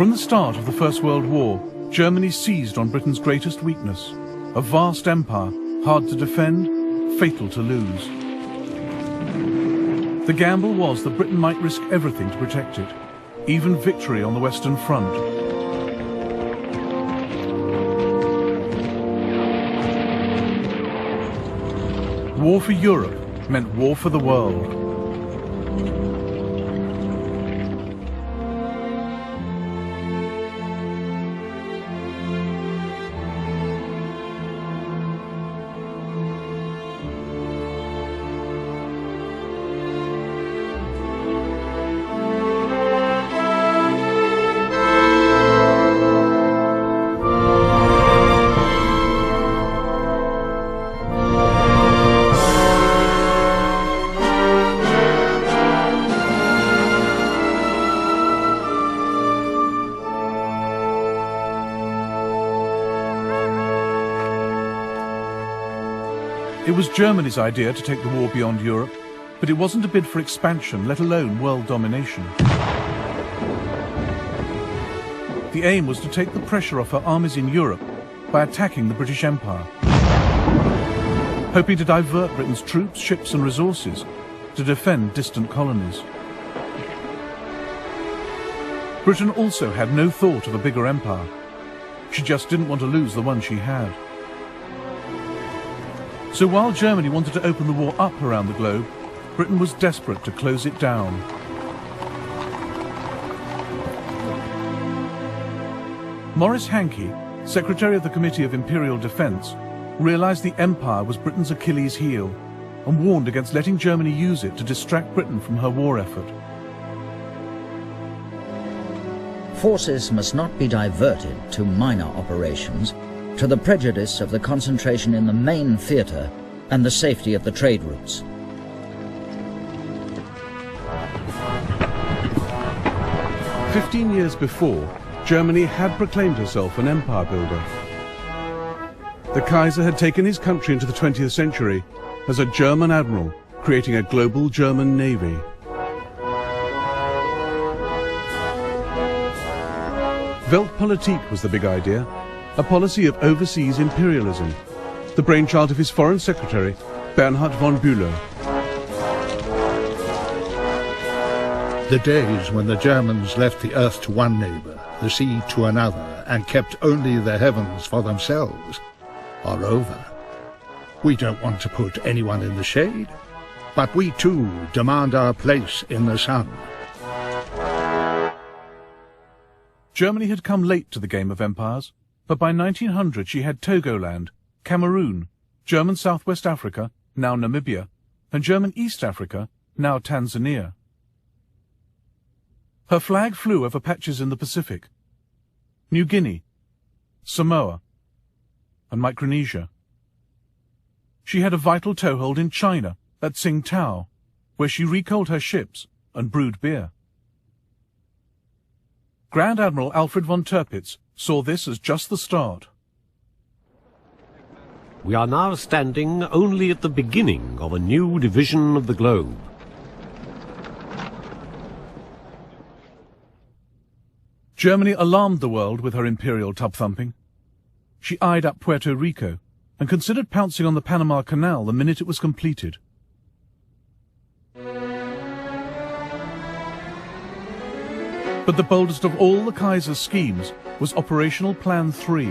From the start of the First World War, Germany seized on Britain's greatest weakness, a vast empire, hard to defend, fatal to lose. The gamble was that Britain might risk everything to protect it, even victory on the Western Front. War for Europe meant war for the world. It was Germany's idea to take the war beyond Europe, but it wasn't a bid for expansion, let alone world domination. The aim was to take the pressure off her armies in Europe by attacking the British Empire, hoping to divert Britain's troops, ships and resources to defend distant colonies. Britain also had no thought of a bigger empire. She just didn't want to lose the one she had. So while Germany wanted to open the war up around the globe, Britain was desperate to close it down. Maurice Hankey, Secretary of the Committee of Imperial Defence, realised the empire was Britain's Achilles heel and warned against letting Germany use it to distract Britain from her war effort. Forces must not be diverted to minor operations, to the prejudice of the concentration in the main theatre and the safety of the trade routes. "15 years before, Germany had proclaimed herself an empire builder. The Kaiser had taken his country into the 20th century as a German admiral, creating a global German navy. Weltpolitik was the big idea, a policy of overseas imperialism, the brainchild of his foreign secretary, Bernhard von Bülow. The days when the Germans left the earth to one neighbour, the sea to another, and kept only the heavens for themselves, are over. We don't want to put anyone in the shade, but we too demand our place in the sun. Germany had come late to the game of empires, but by 1900 she had Togoland, Cameroon, German Southwest Africa, now Namibia, and German East Africa, now Tanzania. Her flag flew over patches in the Pacific, New Guinea, Samoa, and Micronesia. She had a vital toehold in China, at Tsingtao, where she recoaled her ships and brewed beer. Grand Admiral Alfred von Tirpitz saw this as just the start. We are now standing only at the beginning of a new division of the globe. Germany alarmed the world with her imperial tub-thumping. She eyed up Puerto Rico and considered pouncing on the Panama Canal the minute it was completed. But the boldest of all the Kaiser's schemes was Operational Plan 3.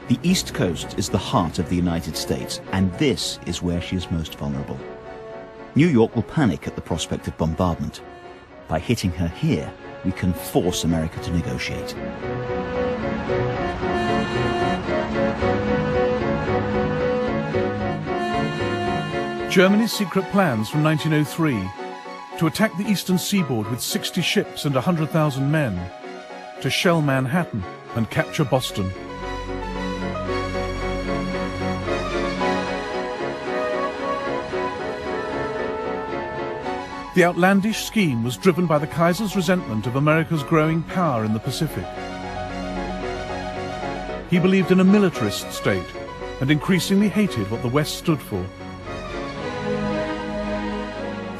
The East Coast is the heart of the United States, and this is where she is most vulnerable. New York will panic at the prospect of bombardment. By hitting her here, we can force America to negotiate. Germany's secret plans from 1903 to attack the eastern seaboard with 60 ships and 100,000 men, to shell Manhattan and capture Boston. The outlandish scheme was driven by the Kaiser's resentment of America's growing power in the Pacific. He believed in a militarist state and increasingly hated what the West stood for.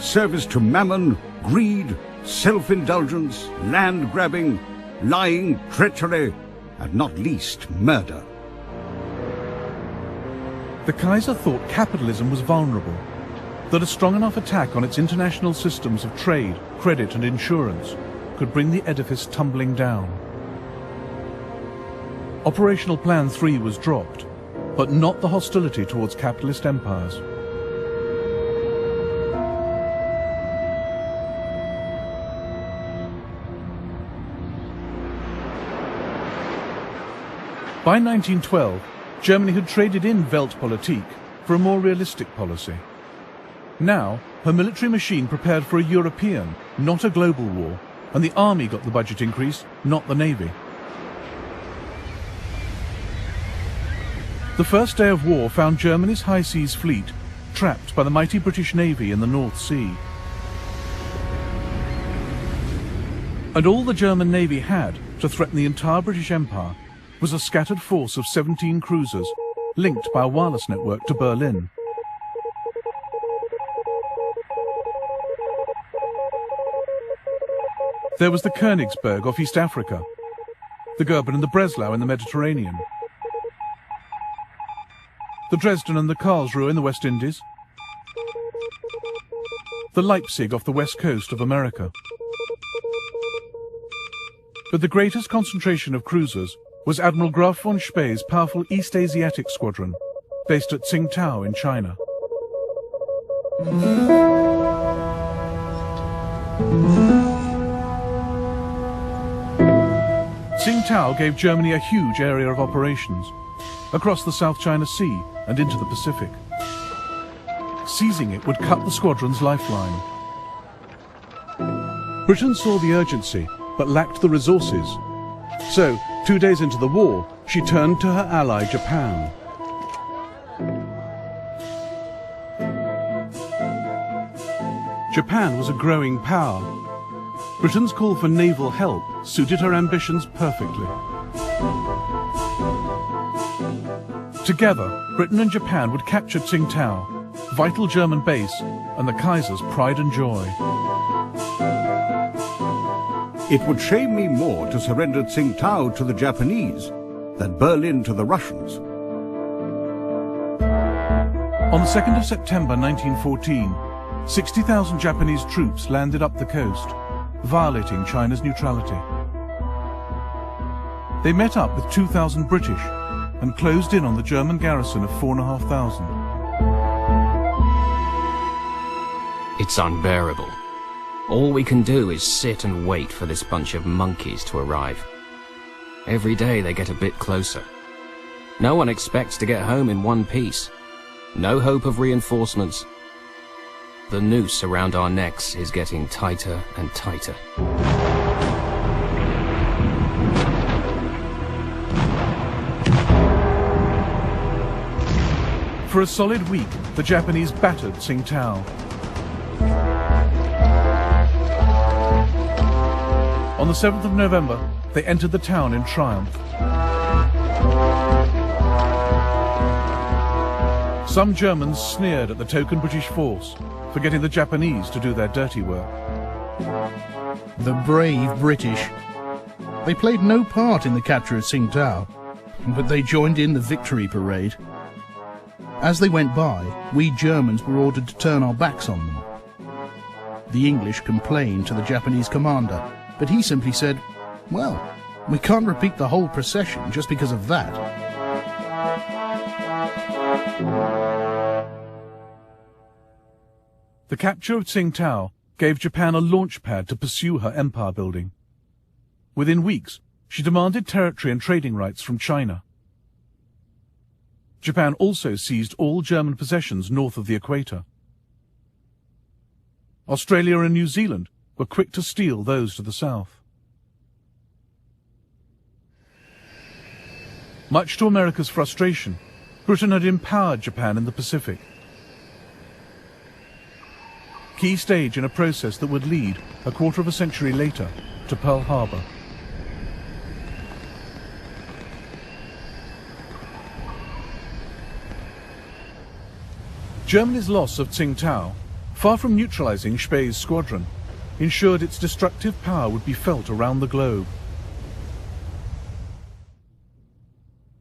Service to mammon, greed, self-indulgence, land-grabbing, lying, treachery, and not least murder. The Kaiser thought capitalism was vulnerable, that a strong enough attack on its international systems of trade, credit and insurance could bring the edifice tumbling down. Operational Plan 3 was dropped, but not the hostility towards capitalist empires. By 1912, Germany had traded in Weltpolitik for a more realistic policy. Now, her military machine prepared for a European, not a global war, and the army got the budget increase, not the navy. The first day of war found Germany's high seas fleet trapped by the mighty British Navy in the North Sea. And all the German Navy had to threaten the entire British Empire was a scattered force of 17 cruisers linked by a wireless network to Berlin. There was the Königsberg off East Africa, the Goeben and the Breslau in the Mediterranean, the Dresden and the Karlsruhe in the West Indies, the Leipzig off the west coast of America. But the greatest concentration of cruisers was Admiral Graf von Spee's powerful East Asiatic Squadron, based at Tsingtao in China. Tsingtao gave Germany a huge area of operations, across the South China Sea and into the Pacific. Seizing it would cut the squadron's lifeline. Britain saw the urgency, but lacked the resources. So, 2 days into the war, she turned to her ally Japan. Japan was a growing power. Britain's call for naval help suited her ambitions perfectly. Together, Britain and Japan would capture Tsingtao, vital German base, and the Kaiser's pride and joy. It would shame me more to surrender Tsingtao to the Japanese than Berlin to the Russians. On the 2nd of September 1914, 60,000 Japanese troops landed up the coast, violating China's neutrality. They met up with 2,000 British and closed in on the German garrison of 4,500. It's unbearable. All we can do is sit and wait for this bunch of monkeys to arrive. Every day they get a bit closer. No one expects to get home in one piece. No hope of reinforcements. The noose around our necks is getting tighter and tighter. For a solid week, the Japanese battered Tsingtao. On the 7th of November, they entered the town in triumph. Some Germans sneered at the token British force, forgetting the Japanese to do their dirty work. The brave British. They played no part in the capture of Tsingtao, but they joined in the victory parade. As they went by, we Germans were ordered to turn our backs on them. The English complained to the Japanese commander, but he simply said, well, we can't repeat the whole procession just because of that. The capture of Tsingtao gave Japan a launch pad to pursue her empire building. Within weeks, she demanded territory and trading rights from China. Japan also seized all German possessions north of the equator. Australia and New Zealand were quick to steal those to the south. Much to America's frustration, Britain had empowered Japan in the Pacific. Key stage in a process that would lead, a quarter of a century later, to Pearl Harbor. Germany's loss of Tsingtao, far from neutralizing Spee's squadron, ensured its destructive power would be felt around the globe.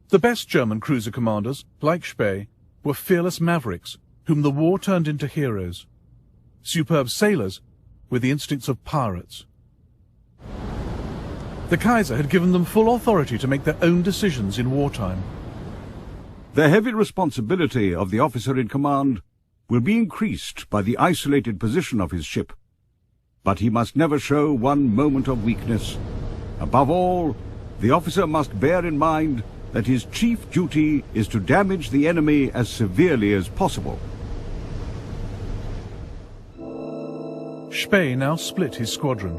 The best German cruiser commanders, like Spee, were fearless mavericks whom the war turned into heroes. Superb sailors with the instincts of pirates. The Kaiser had given them full authority to make their own decisions in wartime. The heavy responsibility of the officer in command will be increased by the isolated position of his ship, but he must never show one moment of weakness. Above all, the officer must bear in mind that his chief duty is to damage the enemy as severely as possible. Spee now split his squadron.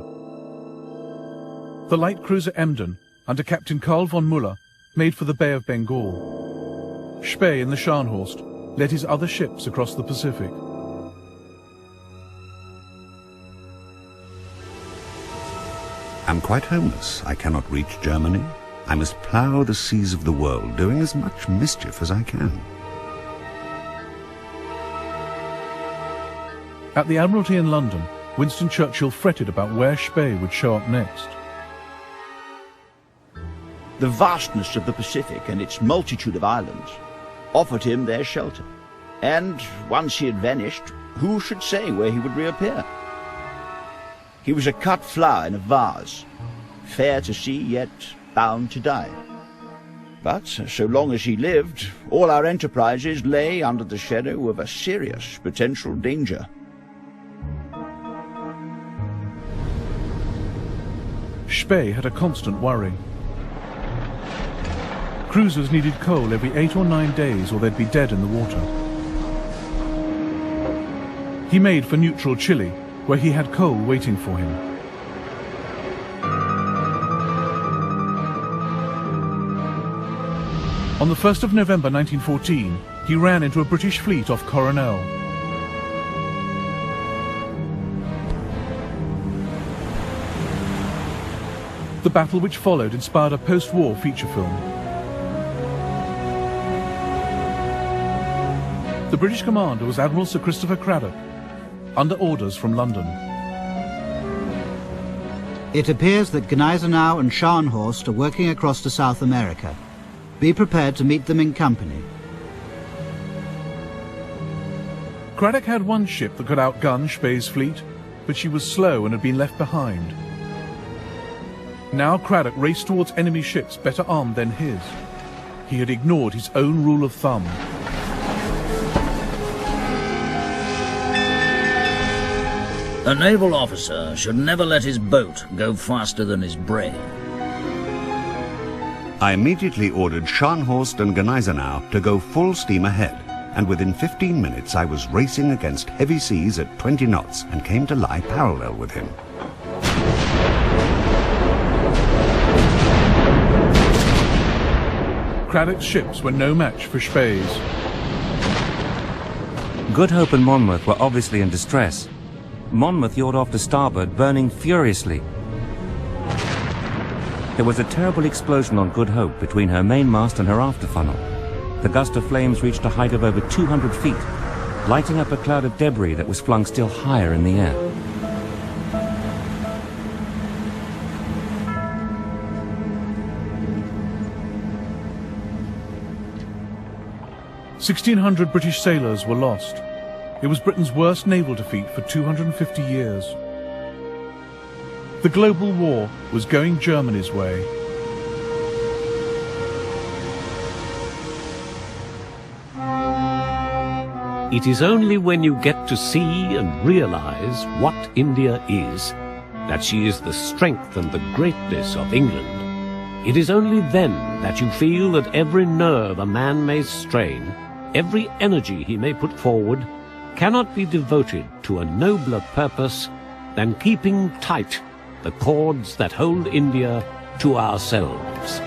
The light cruiser Emden, under Captain Karl von Müller, made for the Bay of Bengal. Spee in the Scharnhorst led his other ships across the Pacific. I'm quite homeless. I cannot reach Germany. I must plough the seas of the world, doing as much mischief as I can. At the Admiralty in London, Winston Churchill fretted about where Spee would show up next. The vastness of the Pacific and its multitude of islands offered him their shelter, and once he had vanished, who should say where he would reappear? He was a cut flower in a vase, fair to see, yet bound to die. But so long as he lived, all our enterprises lay under the shadow of a serious potential danger. Spee had a constant worry. Cruisers needed coal every 8 or 9 days or they'd be dead in the water. He made for neutral Chile, where he had coal waiting for him. On the 1st of November 1914, he ran into a British fleet off Coronel. The battle which followed inspired a post-war feature film. The British commander was Admiral Sir Christopher Cradock, under orders from London. It appears that Gneisenau and Scharnhorst are working across to South America. Be prepared to meet them in company. Cradock had one ship that could outgun Spee's fleet, but she was slow and had been left behind. Now Cradock raced towards enemy ships better armed than his. He had ignored his own rule of thumb. A naval officer should never let his boat go faster than his brain. I immediately ordered Scharnhorst and Gneisenau to go full steam ahead, and within 15 minutes I was racing against heavy seas at 20 knots and came to lie parallel with him. Cradock's ships were no match for Spee's. Good Hope and Monmouth were obviously in distress. Monmouth yawed off to starboard, burning furiously. There was a terrible explosion on Good Hope between her mainmast and her after funnel. The gust of flames reached a height of over 200 feet, lighting up a cloud of debris that was flung still higher in the air. "1,600 British sailors were lost. It was Britain's worst naval defeat for 250 years. The global war was going Germany's way. It is only when you get to see and realize what India is, that she is the strength and the greatness of England. It is only then that you feel that every nerve a man may strain, every energy he may put forward, cannot be devoted to a nobler purpose than keeping tight the cords that hold India to ourselves.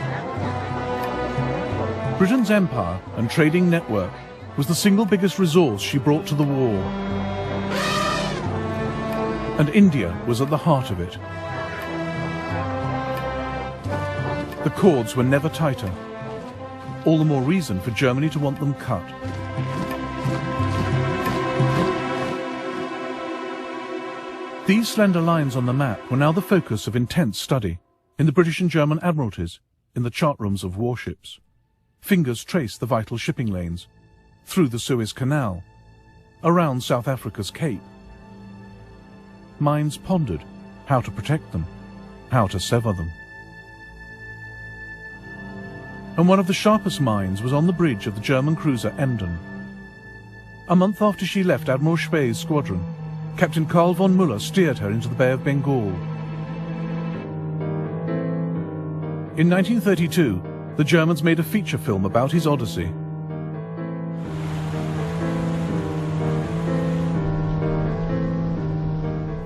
Britain's empire and trading network was the single biggest resource she brought to the war. And India was at the heart of it. The cords were never tighter. All the more reason for Germany to want them cut. These slender lines on the map were now the focus of intense study in the British and German admiralties, in the chart rooms of warships. Fingers traced the vital shipping lanes, through the Suez Canal, around South Africa's Cape. Minds pondered how to protect them, how to sever them. And one of the sharpest minds was on the bridge of the German cruiser Emden. A month after she left Admiral Spee's squadron, Captain Karl von Müller steered her into the Bay of Bengal. In 1932, the Germans made a feature film about his odyssey.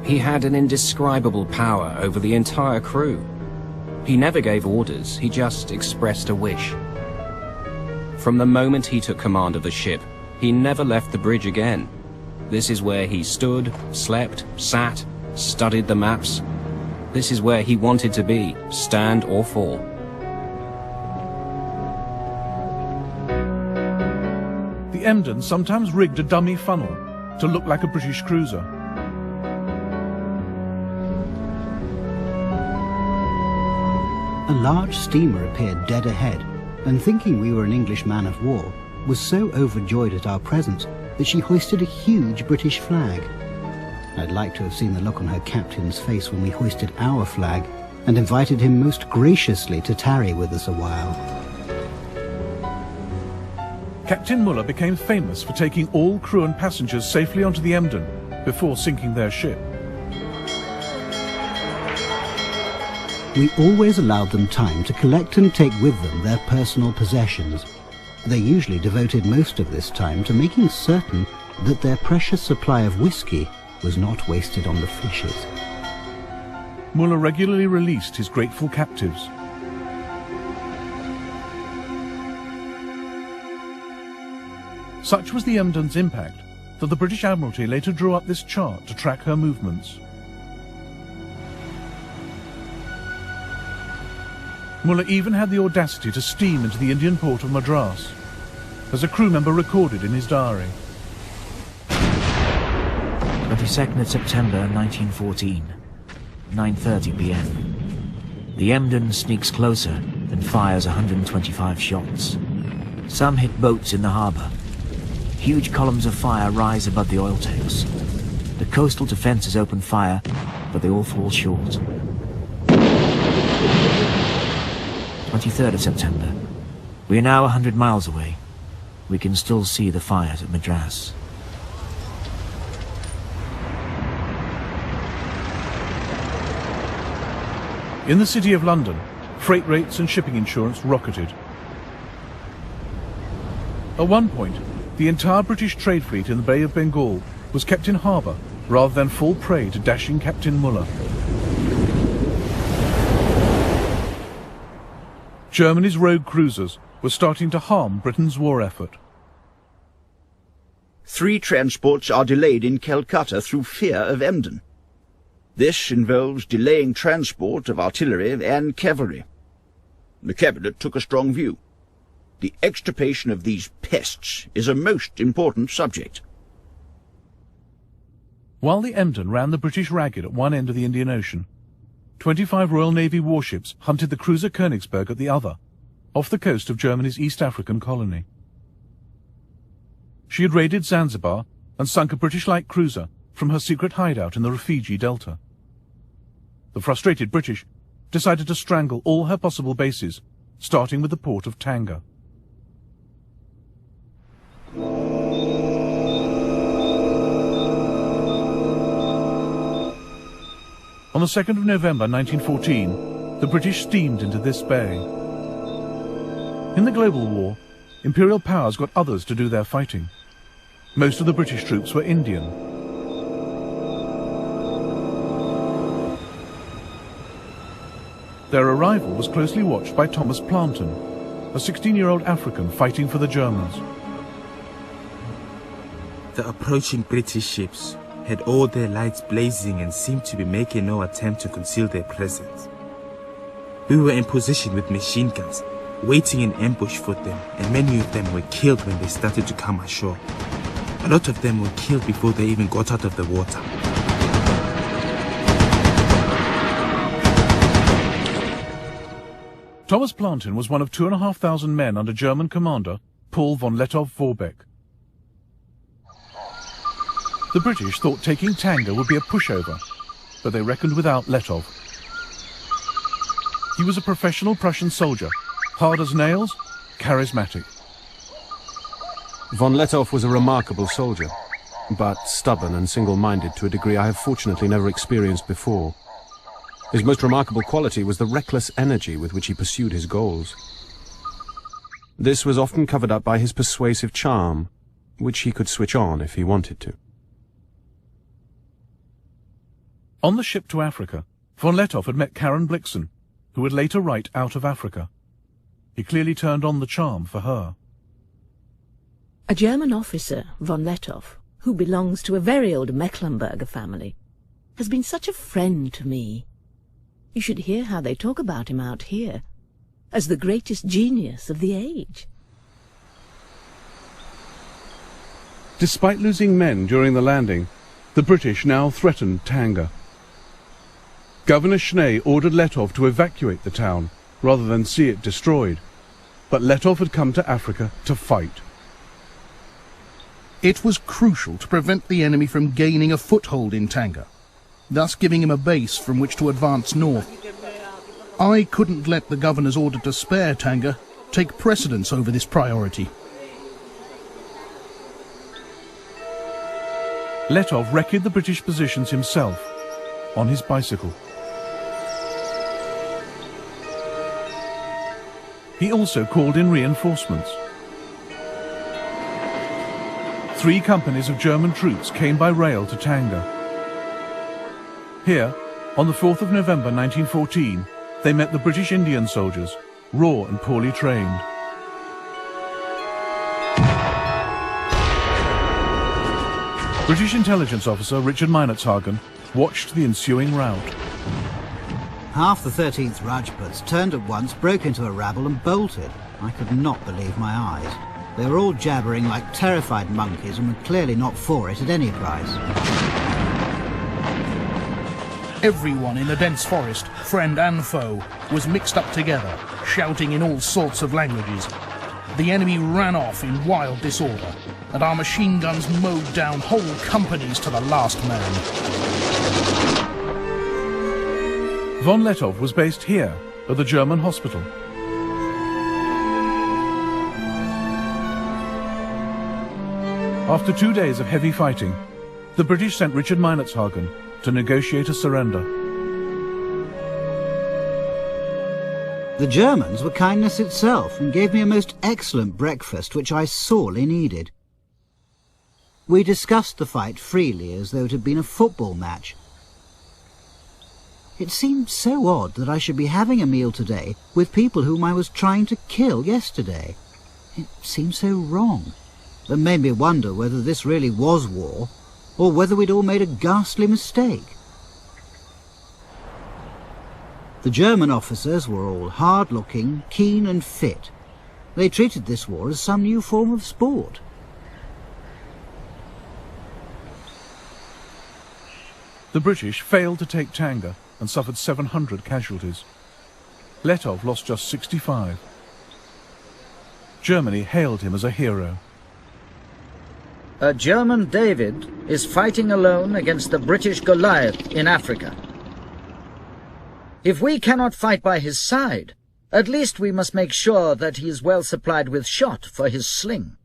He had an indescribable power over the entire crew. He never gave orders, he just expressed a wish. From the moment he took command of the ship, he never left the bridge again. This is where he stood, slept, sat, studied the maps. This is where he wanted to be, stand or fall. The Emden sometimes rigged a dummy funnel to look like a British cruiser. A large steamer appeared dead ahead, and thinking we were an English man of war, was so overjoyed at our presence that she hoisted a huge British flag. I'd like to have seen the look on her captain's face when we hoisted our flag, and invited him most graciously to tarry with us a while. Captain Müller became famous for taking all crew and passengers safely onto the Emden before sinking their ship. We always allowed them time to collect and take with them their personal possessions. They usually devoted most of this time to making certain that their precious supply of whiskey was not wasted on the fishes. Müller regularly released his grateful captives. Such was the Emden's impact that the British Admiralty later drew up this chart to track her movements. Müller even had the audacity to steam into the Indian port of Madras, as a crew member recorded in his diary. 22nd of September 1914, 9:30 p.m. The Emden sneaks closer and fires 125 shots. Some hit boats in the harbour. Huge columns of fire rise above the oil tanks. The coastal defences open fire, but they all fall short. 23rd of September. We are now 100 miles away. We can still see the fires at Madras. In the City of London, freight rates and shipping insurance rocketed. At one point, the entire British trade fleet in the Bay of Bengal was kept in harbour rather than fall prey to dashing Captain Müller. Germany's rogue cruisers were starting to harm Britain's war effort. 3 transports are delayed in Calcutta through fear of Emden. This involves delaying transport of artillery and cavalry. The Cabinet took a strong view. The extirpation of these pests is a most important subject. While the Emden ran the British ragged at one end of the Indian Ocean, 25 Royal Navy warships hunted the cruiser Königsberg at the other, off the coast of Germany's East African colony. She had raided Zanzibar and sunk a British light cruiser from her secret hideout in the Rufiji Delta. The frustrated British decided to strangle all her possible bases, starting with the port of Tanga. On the 2nd of November 1914, the British steamed into this bay. In the global war, imperial powers got others to do their fighting. Most of the British troops were Indian. Their arrival was closely watched by Thomas Planton, a 16-year-old African fighting for the Germans. The approaching British ships had all their lights blazing and seemed to be making no attempt to conceal their presence. We were in position with machine guns, waiting in ambush for them, and many of them were killed when they started to come ashore. A lot of them were killed before they even got out of the water. Thomas Plantin was one of 2,500 men under German commander Paul von Lettow-Vorbeck. The British thought taking Tanga would be a pushover, but they reckoned without Lettow. He was a professional Prussian soldier, hard as nails, charismatic. Von Lettow was a remarkable soldier, but stubborn and single-minded to a degree I have fortunately never experienced before. His most remarkable quality was the reckless energy with which he pursued his goals. This was often covered up by his persuasive charm, which he could switch on if he wanted to. On the ship to Africa, von Lettow had met Karen Blixen, who would later write Out of Africa. He clearly turned on the charm for her. A German officer, von Lettow, who belongs to a very old Mecklenburger family, has been such a friend to me. You should hear how they talk about him out here, as the greatest genius of the age. Despite losing men during the landing, the British now threatened Tanga. Governor Schnee ordered Lettow to evacuate the town, rather than see it destroyed. But Lettow had come to Africa to fight. It was crucial to prevent the enemy from gaining a foothold in Tanga, thus giving him a base from which to advance north. I couldn't let the governor's order to spare Tanga take precedence over this priority. Lettow wrecked the British positions himself, on his bicycle. He also called in reinforcements. 3 companies of German troops came by rail to Tanga. Here, on the 4th of November 1914, they met the British Indian soldiers, raw and poorly trained. British intelligence officer Richard Meinertzhagen watched the ensuing rout. Half the 13th Rajputs turned at once, broke into a rabble and bolted. I could not believe my eyes. They were all jabbering like terrified monkeys and were clearly not for it at any price. Everyone in the dense forest, friend and foe, was mixed up together, shouting in all sorts of languages. The enemy ran off in wild disorder, and our machine guns mowed down whole companies to the last man. Von Lettow was based here, at the German hospital. After 2 days of heavy fighting, the British sent Richard Meinertzhagen to negotiate a surrender. The Germans were kindness itself and gave me a most excellent breakfast which I sorely needed. We discussed the fight freely as though it had been a football match. It seemed so odd that I should be having a meal today with people whom I was trying to kill yesterday. It seemed so wrong. That made me wonder whether this really was war, or whether we'd all made a ghastly mistake. The German officers were all hard-looking, keen and fit. They treated this war as some new form of sport. The British failed to take Tanga and suffered 700 casualties. Lettow lost just 65. Germany hailed him as a hero. A German David is fighting alone against the British Goliath in Africa. If we cannot fight by his side, at least we must make sure that he is well supplied with shot for his sling.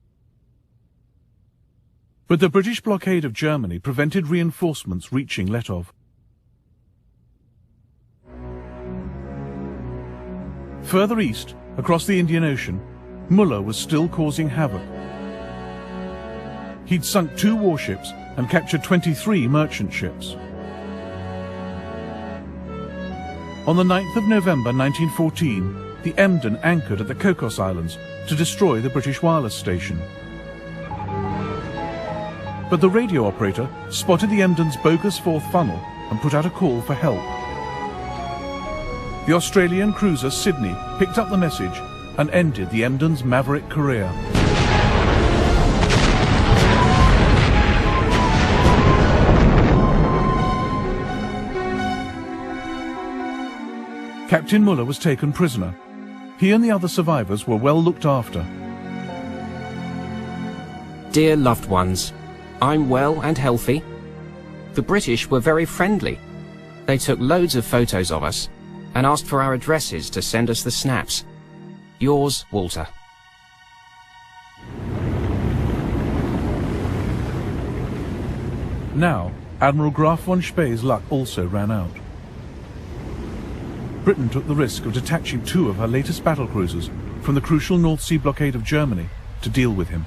But the British blockade of Germany prevented reinforcements reaching Lettow. Further east, across the Indian Ocean, Muller was still causing havoc. He'd sunk 2 warships and captured 23 merchant ships. On the 9th of November 1914, the Emden anchored at the Cocos Islands to destroy the British wireless station. But the radio operator spotted the Emden's bogus 4th funnel and put out a call for help. The Australian cruiser Sydney picked up the message and ended the Emden's maverick career. Captain Muller was taken prisoner, He and the other survivors were well looked after. Dear loved ones, I'm well and healthy. The British were very friendly. They took loads of photos of us and asked for our addresses to send us the snaps. Yours, Walter. Now, Admiral Graf von Spee's luck also ran out. Britain took the risk of detaching 2 of her latest battlecruisers from the crucial North Sea blockade of Germany to deal with him.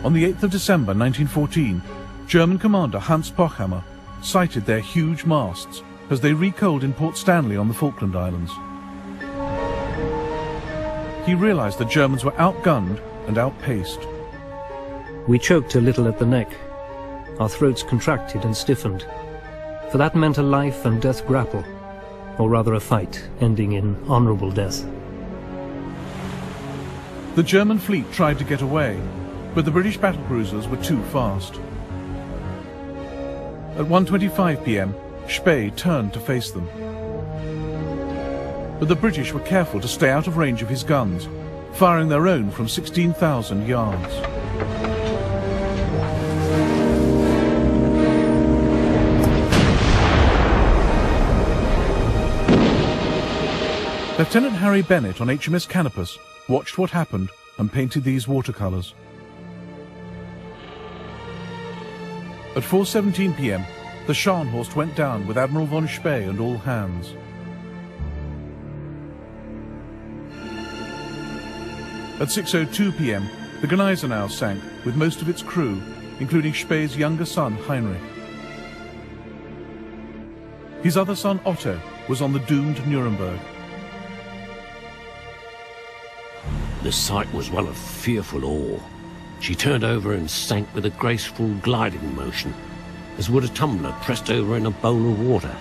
On the 8th of December 1914, German commander Hans Pochhammer sighted their huge masts as they recoaled in Port Stanley on the Falkland Islands. He realized the Germans were outgunned and outpaced. We choked a little at the neck. Our throats contracted and stiffened. For that meant a life and death grapple, or rather a fight ending in honorable death. The German fleet tried to get away, but the British battlecruisers were too fast. At 1:25 p.m, Spee turned to face them. But the British were careful to stay out of range of his guns, firing their own from 16,000 yards. Lieutenant Harry Bennett on HMS Canopus watched what happened and painted these watercolours. At 4:17 p.m, the Scharnhorst went down with Admiral von Spee and all hands. At 6:02 p.m, the Gneisenau sank with most of its crew, including Spee's younger son Heinrich. His other son Otto was on the doomed Nuremberg. The sight was one of fearful awe. She turned over and sank with a graceful gliding motion, as would a tumbler pressed over in a bowl of water.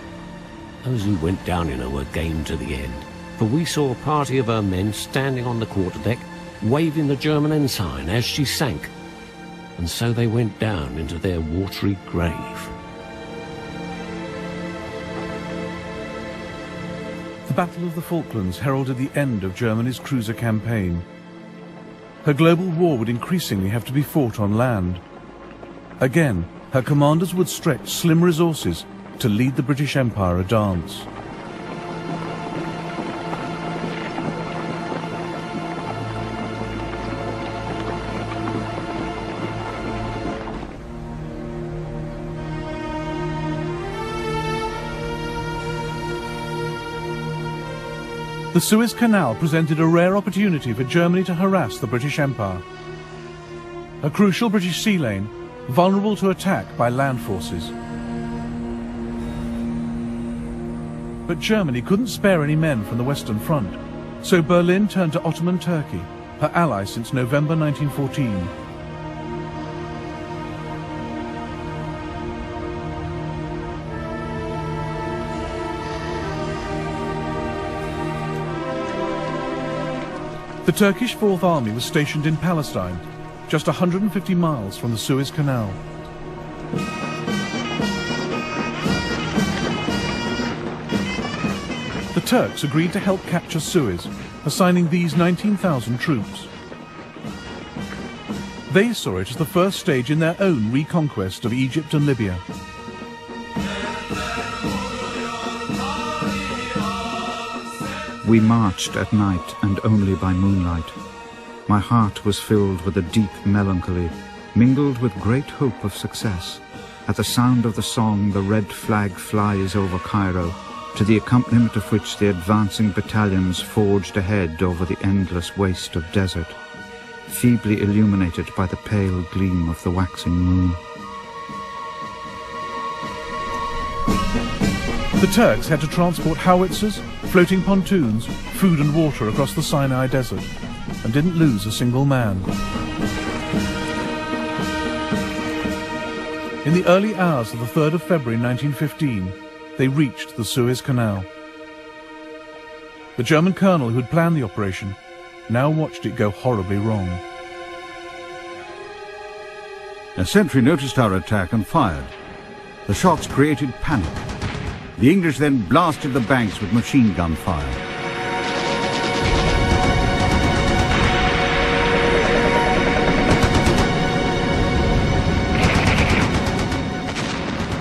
Those who went down in her were game to the end, for we saw a party of her men standing on the quarterdeck, waving the German ensign as she sank, and so they went down into their watery grave. The Battle of the Falklands heralded the end of Germany's cruiser campaign. Her global war would increasingly have to be fought on land. Again, her commanders would stretch slim resources to lead the British Empire a dance. The Suez Canal presented a rare opportunity for Germany to harass the British Empire. A crucial British sea lane, vulnerable to attack by land forces. But Germany couldn't spare any men from the Western Front, so Berlin turned to Ottoman Turkey, her ally since November 1914. The Turkish Fourth Army was stationed in Palestine, just 150 miles from the Suez Canal. The Turks agreed to help capture Suez, assigning these 19,000 troops. They saw it as the first stage in their own reconquest of Egypt and Libya. We marched at night and only by moonlight. My heart was filled with a deep melancholy, mingled with great hope of success. At the sound of the song, the red flag flies over Cairo, to the accompaniment of which the advancing battalions forged ahead over the endless waste of desert, feebly illuminated by the pale gleam of the waxing moon. The Turks had to transport howitzers, floating pontoons, food and water across the Sinai Desert, and didn't lose a single man. In the early hours of the 3rd of February 1915, they reached the Suez Canal. The German colonel who had planned the operation now watched it go horribly wrong. A sentry noticed our attack and fired. The shots created panic. The English then blasted the banks with machine gun fire.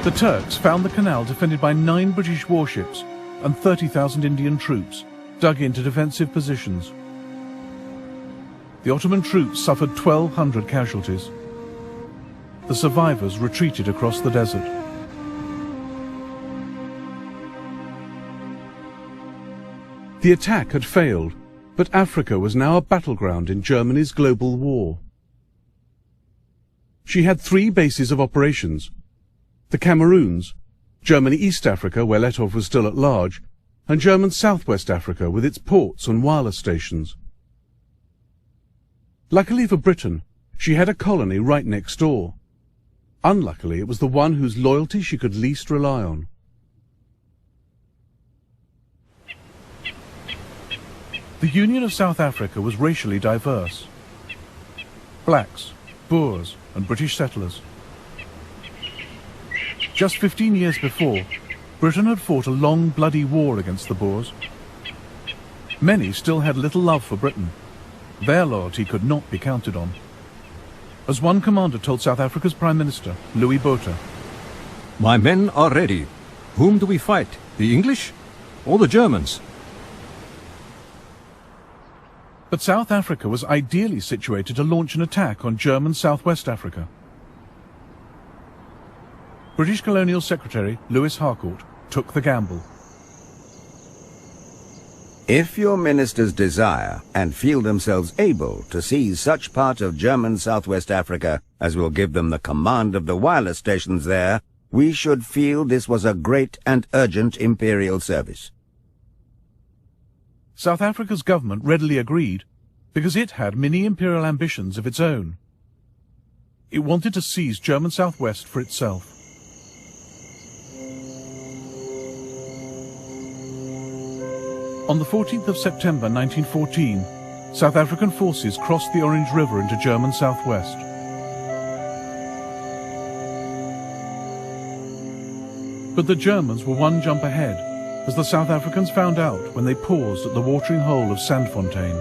The Turks found the canal defended by 9 British warships and 30,000 Indian troops dug into defensive positions. The Ottoman troops suffered 1,200 casualties. The survivors retreated across the desert. The attack had failed, but Africa was now a battleground in Germany's global war. She had 3 bases of operations: the Cameroons, Germany East Africa, where Letov was still at large, and German Southwest Africa with its ports and wireless stations. Luckily for Britain, she had a colony right next door. Unluckily, it was the one whose loyalty she could least rely on. The Union of South Africa was racially diverse. Blacks, Boers, and British settlers. Just 15 years before, Britain had fought a long, bloody war against the Boers. Many still had little love for Britain. Their loyalty could not be counted on. As one commander told South Africa's Prime Minister, Louis Botha, "My men are ready. Whom do we fight? The English or the Germans?" But South Africa was ideally situated to launch an attack on German Southwest Africa. British Colonial Secretary Lewis Harcourt took the gamble. If your ministers desire and feel themselves able to seize such part of German Southwest Africa as will give them the command of the wireless stations there, we should feel this was a great and urgent imperial service. South Africa's government readily agreed because it had mini-imperial ambitions of its own. It wanted to seize German Southwest for itself. On the 14th of September 1914, South African forces crossed the Orange River into German Southwest. But the Germans were one jump ahead, as the South Africans found out when they paused at the watering hole of Sandfontein.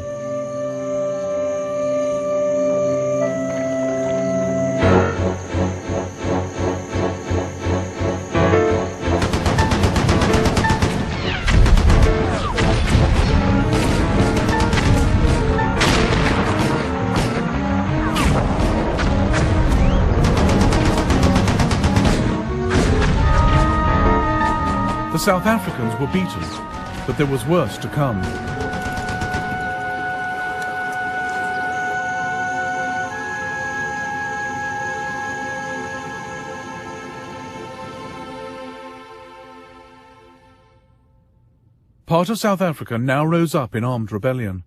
The South Africans were beaten, but there was worse to come. Part of South Africa now rose up in armed rebellion.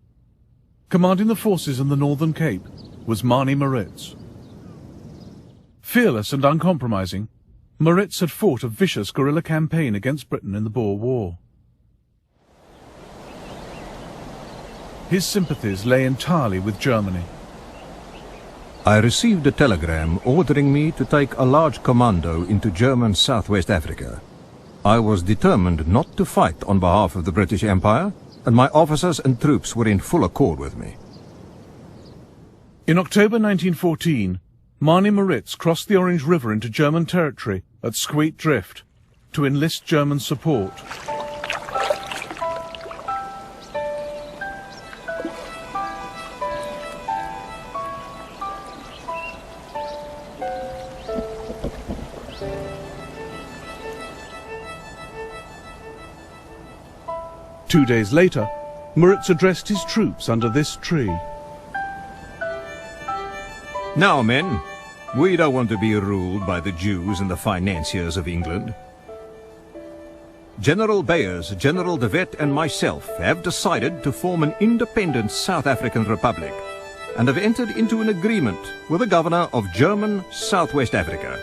Commanding the forces in the Northern Cape was Manie Maritz. Fearless and uncompromising, Maritz had fought a vicious guerrilla campaign against Britain in the Boer War. His sympathies lay entirely with Germany. I received a telegram ordering me to take a large commando into German Southwest Africa. I was determined not to fight on behalf of the British Empire, and my officers and troops were in full accord with me. In October 1914, Manie Maritz crossed the Orange River into German territory at Squeet Drift to enlist German support. Two days later, Maritz addressed his troops under this tree. Now, men, we don't want to be ruled by the Jews and the financiers of England. General Beyers, General de Wet and myself have decided to form an independent South African Republic and have entered into an agreement with the governor of German Southwest Africa.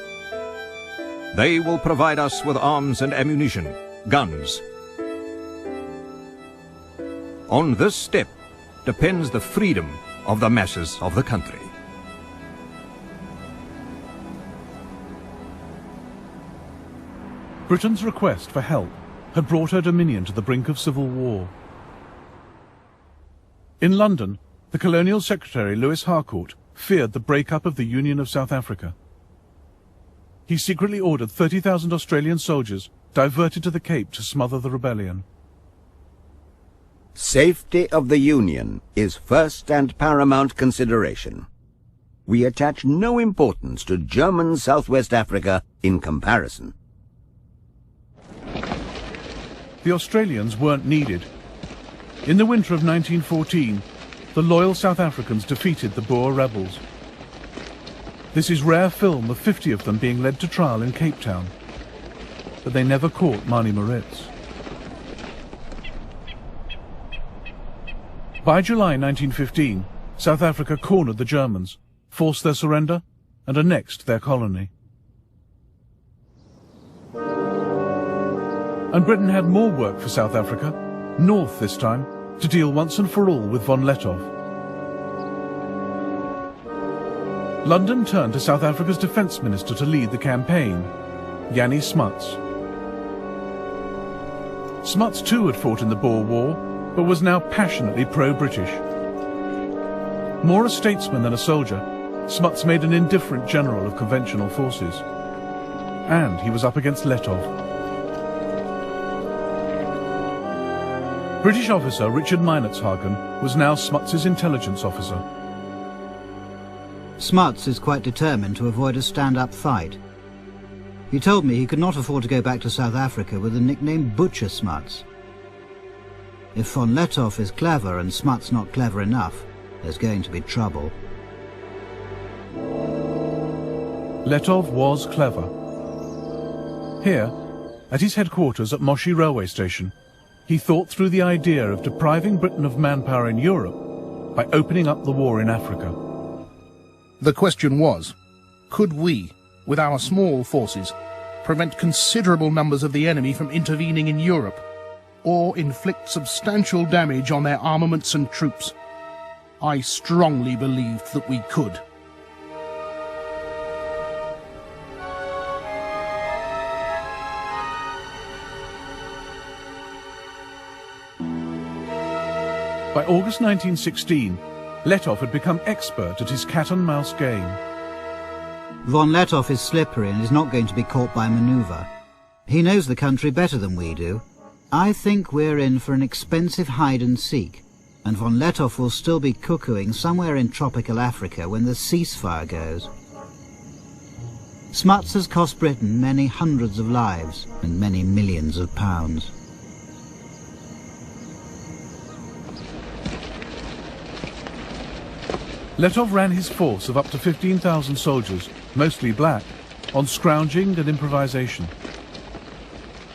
They will provide us with arms and ammunition, guns. On this step depends the freedom of the masses of the country. Britain's request for help had brought her dominion to the brink of civil war. In London, the Colonial Secretary Lewis Harcourt feared the break-up of the Union of South Africa. He secretly ordered 30,000 Australian soldiers diverted to the Cape to smother the rebellion. Safety of the Union is first and paramount consideration. We attach no importance to German Southwest Africa in comparison. The Australians weren't needed. In the winter of 1914, the loyal South Africans defeated the Boer rebels. This is rare film of 50 of them being led to trial in Cape Town. But they never caught Mani Moritz. By July 1915, South Africa cornered the Germans, forced their surrender, and annexed their colony. And Britain had more work for South Africa, north this time, to deal once and for all with von Lettow. London turned to South Africa's Defence Minister to lead the campaign, Jannie Smuts. Smuts too had fought in the Boer War, but was now passionately pro-British. More a statesman than a soldier, Smuts made an indifferent general of conventional forces. And he was up against Lettow. British officer Richard Meinertzhagen was now Smuts's intelligence officer. Smuts is quite determined to avoid a stand-up fight. He told me he could not afford to go back to South Africa with the nickname Butcher Smuts. If von Lettow is clever and Smuts not clever enough, there's going to be trouble. Lettow was clever. Here, at his headquarters at Moshi railway station, he thought through the idea of depriving Britain of manpower in Europe by opening up the war in Africa. The question was, could we, with our small forces, prevent considerable numbers of the enemy from intervening in Europe, or inflict substantial damage on their armaments and troops? I strongly believed that we could. By August 1916, Lettow had become expert at his cat-and-mouse game. Von Lettow is slippery and is not going to be caught by manoeuvre. He knows the country better than we do. I think we're in for an expensive hide-and-seek, and von Lettow will still be cuckooing somewhere in tropical Africa when the ceasefire goes. Smuts has cost Britain many hundreds of lives and many millions of pounds. Lettow ran his force of up to 15,000 soldiers, mostly black, on scrounging and improvisation.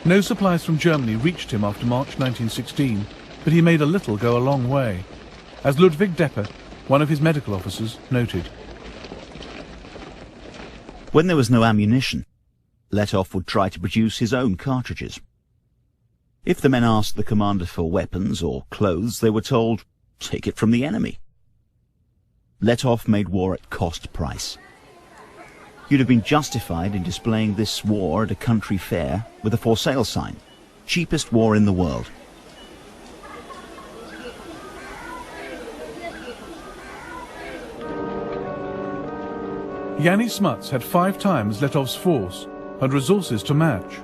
No supplies from Germany reached him after March 1916, but he made a little go a long way, as Ludwig Deppe, one of his medical officers, noted. When there was no ammunition, Lettow would try to produce his own cartridges. If the men asked the commander for weapons or clothes, they were told, "Take it from the enemy." Lettow made war at cost price. You'd have been justified in displaying this war at a country fair with a for sale sign. Cheapest war in the world. Jannie Smuts had 5 times Lettow's force and resources to match.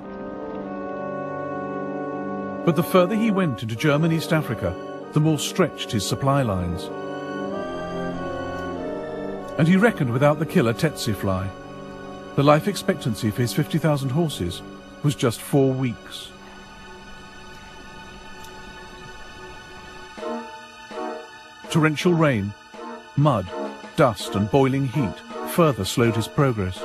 But the further he went into German East Africa, the more stretched his supply lines. And he reckoned without the killer tsetse fly. The life expectancy for his 50,000 horses was just 4 weeks. Torrential rain, mud, dust and boiling heat further slowed his progress.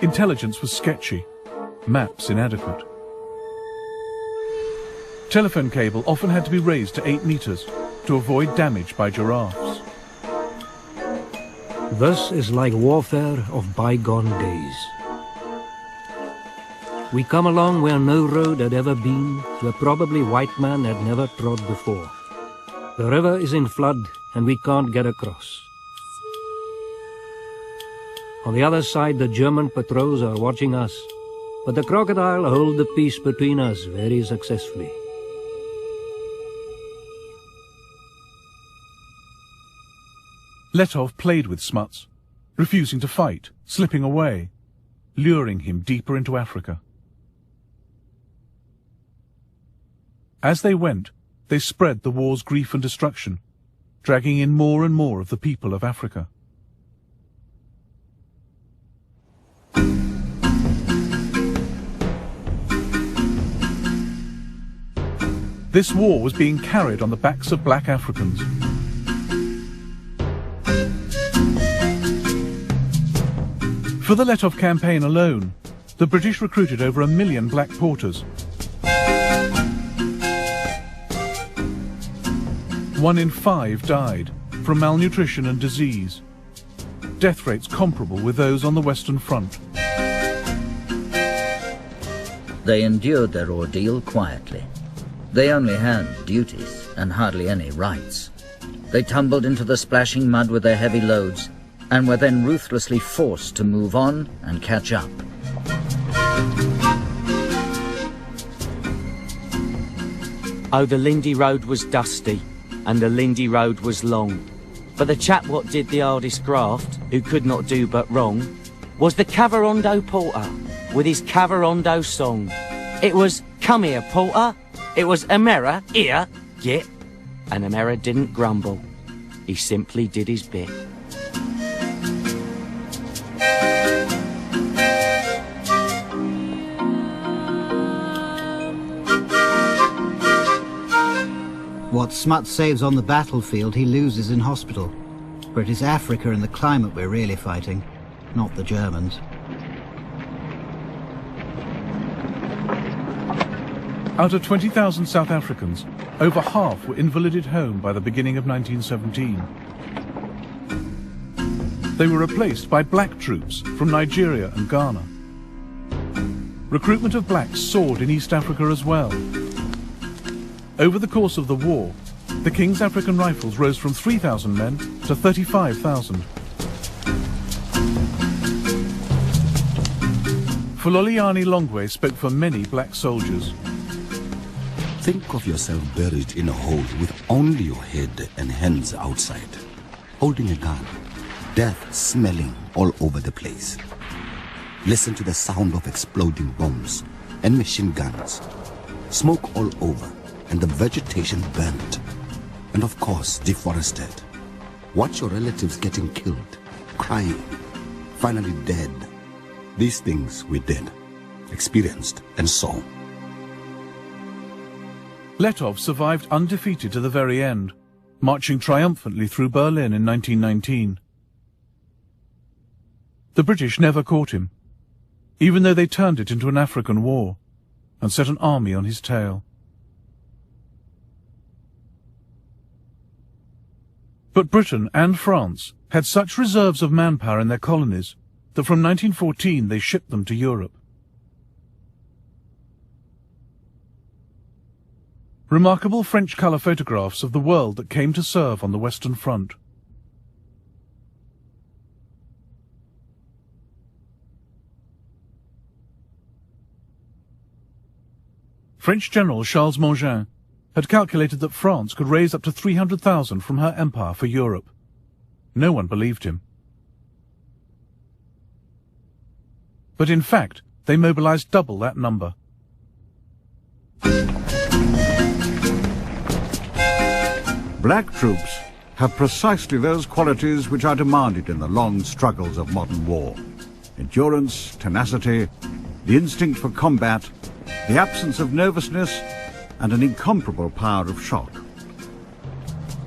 Intelligence was sketchy, maps inadequate. Telephone cable often had to be raised to 8 meters to avoid damage by giraffes. Thus is like warfare of bygone days. We come along where no road had ever been, where probably white man had never trod before. The river is in flood and we can't get across. On the other side, the German patrols are watching us, but the crocodile hold the peace between us very successfully. Letov played with Smuts, refusing to fight, slipping away, luring him deeper into Africa. As they went, they spread the war's grief and destruction, dragging in more and more of the people of Africa. This war was being carried on the backs of black Africans. For the Letov campaign alone, the British recruited over 1 million black porters. 1 in 5 died from malnutrition and disease, death rates comparable with those on the Western Front. They endured their ordeal quietly. They only had duties and hardly any rights. They tumbled into the splashing mud with their heavy loads and were then ruthlessly forced to move on and catch up. Oh, the Lindy Road was dusty, and the Lindy Road was long. But the chap what did the hardest graft, who could not do but wrong, was the Cavarondo porter, with his Cavarondo song. It was, "Come here, porter." It was, "Amera, here, get." And Amera didn't grumble. He simply did his bit. What Smuts saves on the battlefield, he loses in hospital. For it is Africa and the climate we're really fighting, not the Germans. Out of 20,000 South Africans, over half were invalided home by the beginning of 1917. They were replaced by black troops from Nigeria and Ghana. Recruitment of blacks soared in East Africa as well. Over the course of the war, the King's African Rifles rose from 3,000 men to 35,000. Fuloliani Longwe spoke for many black soldiers. Think of yourself buried in a hole with only your head and hands outside, holding a gun, death smelling all over the place. Listen to the sound of exploding bombs and machine guns, smoke all over, and the vegetation burnt, and of course deforested. Watch your relatives getting killed, crying, finally dead. These things we did, experienced, and saw. Letov survived undefeated to the very end, marching triumphantly through Berlin in 1919. The British never caught him, even though they turned it into an African war and set an army on his tail. But Britain and France had such reserves of manpower in their colonies that from 1914 they shipped them to Europe. Remarkable French colour photographs of the world that came to serve on the Western Front. French General Charles Mangin had calculated that France could raise up to 300,000 from her empire for Europe. No one believed him. But in fact, they mobilized double that number. Black troops have precisely those qualities which are demanded in the long struggles of modern war. Endurance, tenacity, the instinct for combat, the absence of nervousness, and an incomparable power of shock.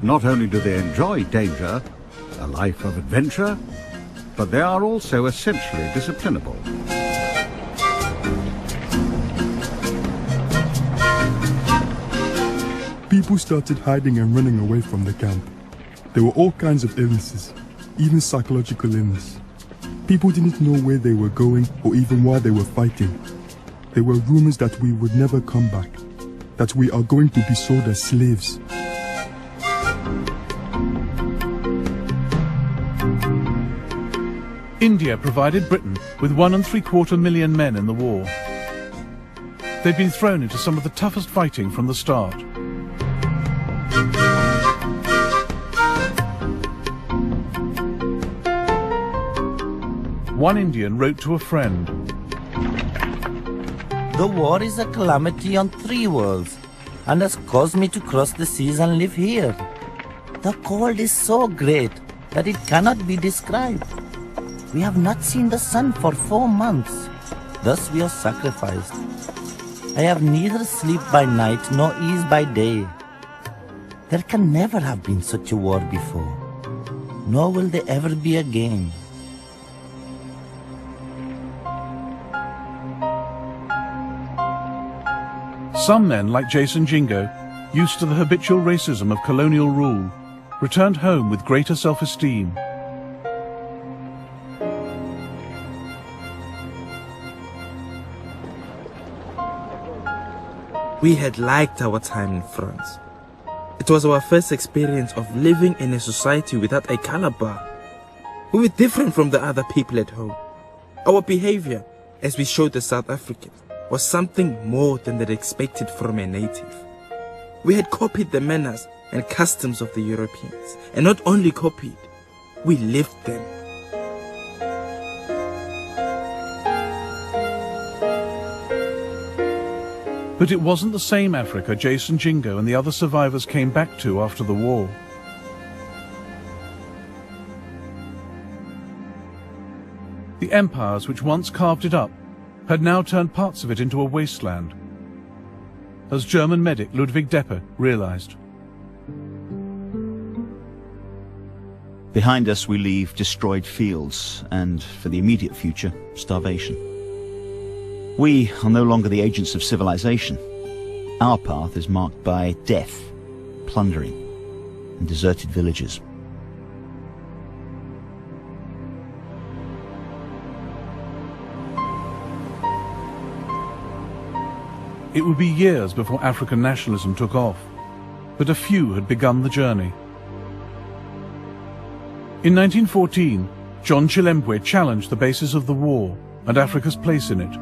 Not only do they enjoy danger, a life of adventure, but they are also essentially disciplinable. People started hiding and running away from the camp. There were all kinds of illnesses, even psychological illness. People didn't know where they were going or even why they were fighting. There were rumors that we would never come back, that we are going to be sold as slaves. India provided Britain with 1.75 million men in the war. They'd been thrown into some of the toughest fighting from the start. One Indian wrote to a friend, "The war is a calamity on 3 worlds and has caused me to cross the seas and live here. The cold is so great that it cannot be described. We have not seen the sun for 4 months. Thus we are sacrificed. I have neither sleep by night nor ease by day. There can never have been such a war before, nor will there ever be again." Some men, like Jason Jingo, used to the habitual racism of colonial rule, returned home with greater self-esteem. We had liked our time in France. It was our first experience of living in a society without a color bar. We were different from the other people at home. Our behavior, as we showed the South Africans, was something more than they'd expected from a native. We had copied the manners and customs of the Europeans, and not only copied, we lived them. But it wasn't the same Africa Jason Jingo and the other survivors came back to after the war. The empires which once carved it up had now turned parts of it into a wasteland, as German medic Ludwig Deppe realized. Behind us we leave destroyed fields and, for the immediate future, starvation. We are no longer the agents of civilization. Our path is marked by death, plundering, and deserted villages. It would be years before African nationalism took off, but a few had begun the journey. In 1914, John Chilembwe challenged the basis of the war and Africa's place in it.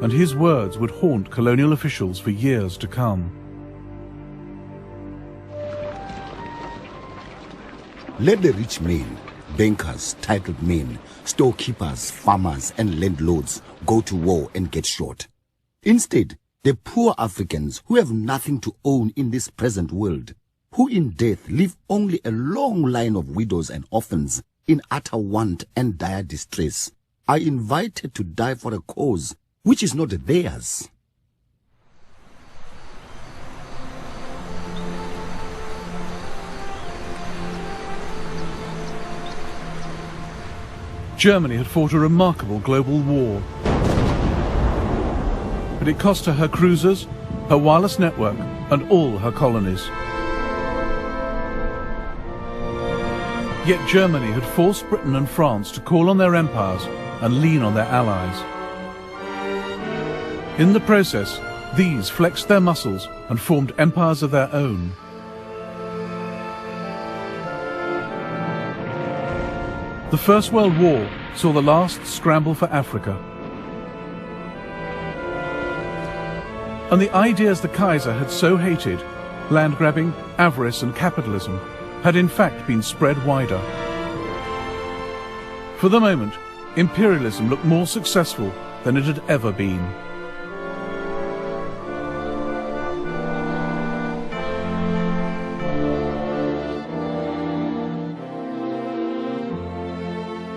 And his words would haunt colonial officials for years to come. Let the rich men, bankers, titled men, storekeepers, farmers and landlords go to war and get shot. Instead, the poor Africans who have nothing to own in this present world, who in death leave only a long line of widows and orphans in utter want and dire distress, are invited to die for a cause which is not theirs. Germany had fought a remarkable global war. But it cost her cruisers, her wireless network, and all her colonies. Yet Germany had forced Britain and France to call on their empires and lean on their allies. In the process, these flexed their muscles and formed empires of their own. The First World War saw the last scramble for Africa. And the ideas the Kaiser had so hated, land grabbing, avarice and capitalism, had in fact been spread wider. For the moment, imperialism looked more successful than it had ever been.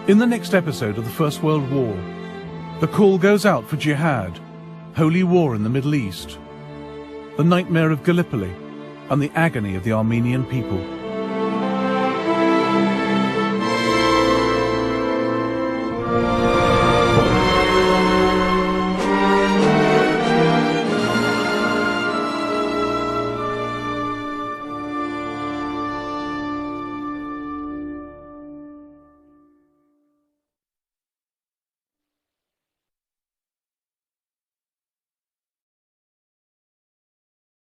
In the next episode of the First World War, the call goes out for jihad, holy war in the Middle East, the nightmare of Gallipoli, and the agony of the Armenian people.